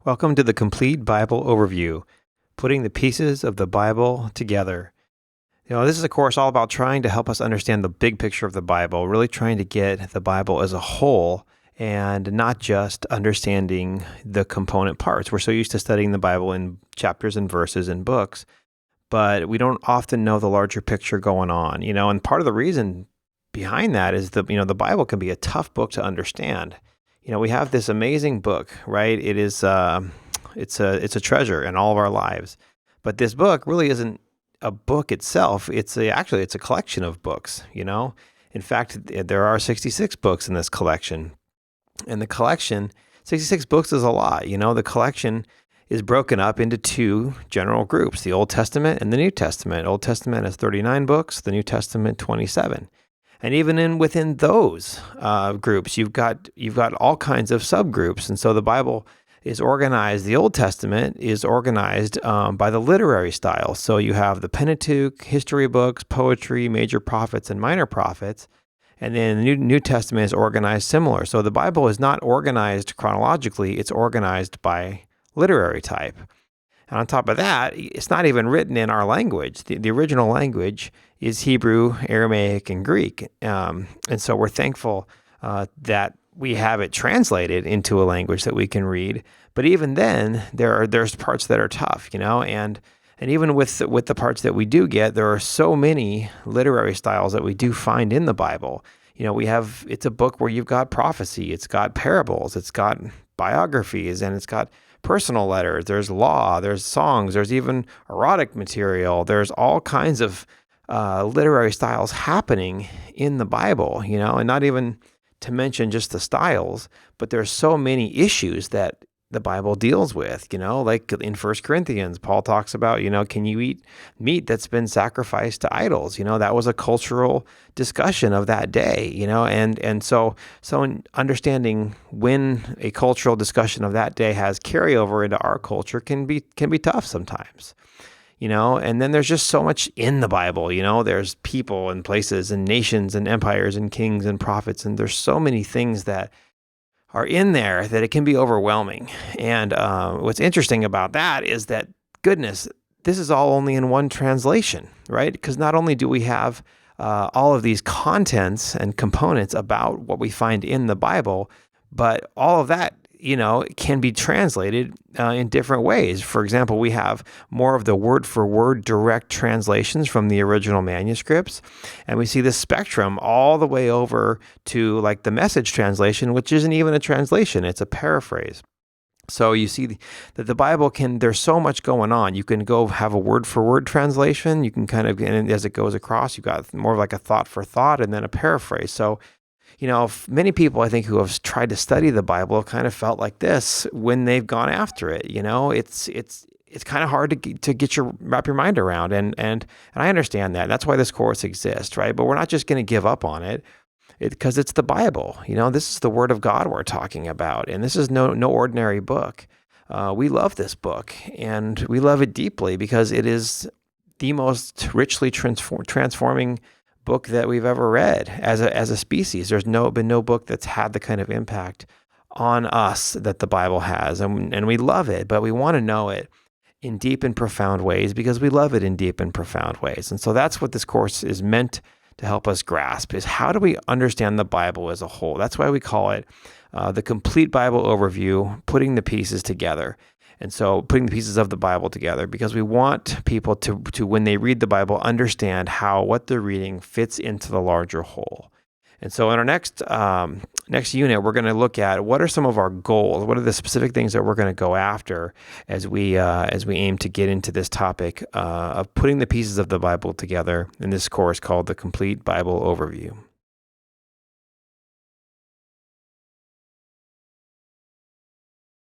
Welcome to the Complete Bible Overview, putting the pieces of the Bible together. This is a course all about trying to help us understand the big picture of the Bible, really trying to get the Bible as a whole and not just understanding the component parts. We're so used to studying the Bible in chapters and verses and books, but we don't often know the larger picture going on, and part of the reason behind that is the Bible can be a tough book to understand. We have this amazing book, right? It is, it's a treasure in all of our lives. But this book really isn't a book itself. Actually, it's a collection of books, In fact, there are 66 books in this collection. And the collection, 66 books is a lot, The collection is broken up into two general groups, the Old Testament and the New Testament. Old Testament has 39 books, the New Testament 27. And even within those groups, you've got all kinds of subgroups. And so the Bible is organized, the Old Testament is organized by the literary style. So you have the Pentateuch, history books, poetry, major prophets, and minor prophets. And then the New Testament is organized similar. So the Bible is not organized chronologically, it's organized by literary type. And on top of that, it's not even written in our language. The original language is Hebrew, Aramaic, and Greek. And so we're thankful that we have it translated into a language that we can read. But even then, there's parts that are tough, and even with the parts that we do get, there are so many literary styles that we do find in the Bible. It's a book where you've got prophecy, it's got parables, it's got biographies, and it's got personal letters, there's law, there's songs, there's even erotic material. There's all kinds of literary styles happening in the Bible, and not even to mention just the styles, but there's so many issues that the Bible deals with, like in 1 Corinthians, Paul talks about, can you eat meat that's been sacrificed to idols? That was a cultural discussion of that day, and so in understanding when a cultural discussion of that day has carryover into our culture can be tough sometimes. And then there's just so much in the Bible, there's people and places and nations and empires and kings and prophets, and there's so many things that are in there that it can be overwhelming. And what's interesting about that is that, goodness, this is all only in one translation, right? Because not only do we have all of these contents and components about what we find in the Bible, but all of that can be translated in different ways. For example, we have more of the word-for-word direct translations from the original manuscripts, and we see the spectrum all the way over to like the Message translation, which isn't even a translation, it's a paraphrase. So you see that the Bible there's so much going on. You can go have a word-for-word translation, you can and as it goes across, you've got more of like a thought for thought and then a paraphrase. So many people, I think, who have tried to study the Bible have kind of felt like this when they've gone after it. It's kind of hard to wrap your mind around, and I understand that. That's why this course exists, right? But we're not just going to give up on it because it's the Bible. This is the Word of God we're talking about, and this is no ordinary book. We love this book, and we love it deeply because it is the most richly transforming book that we've ever read as a species. There's been no book that's had the kind of impact on us that the Bible has, and we love it, but we want to know it in deep and profound ways because we love it in deep and profound ways. And so that's what this course is meant to help us grasp, is how do we understand the Bible as a whole? That's why we call it the Complete Bible Overview, putting the pieces together. And so putting the pieces of the Bible together, because we want people to when they read the Bible, understand how what they're reading fits into the larger whole. And so in our next unit, we're going to look at what are some of our goals, what are the specific things that we're going to go after as we aim to get into this topic of putting the pieces of the Bible together in this course called the Complete Bible Overview.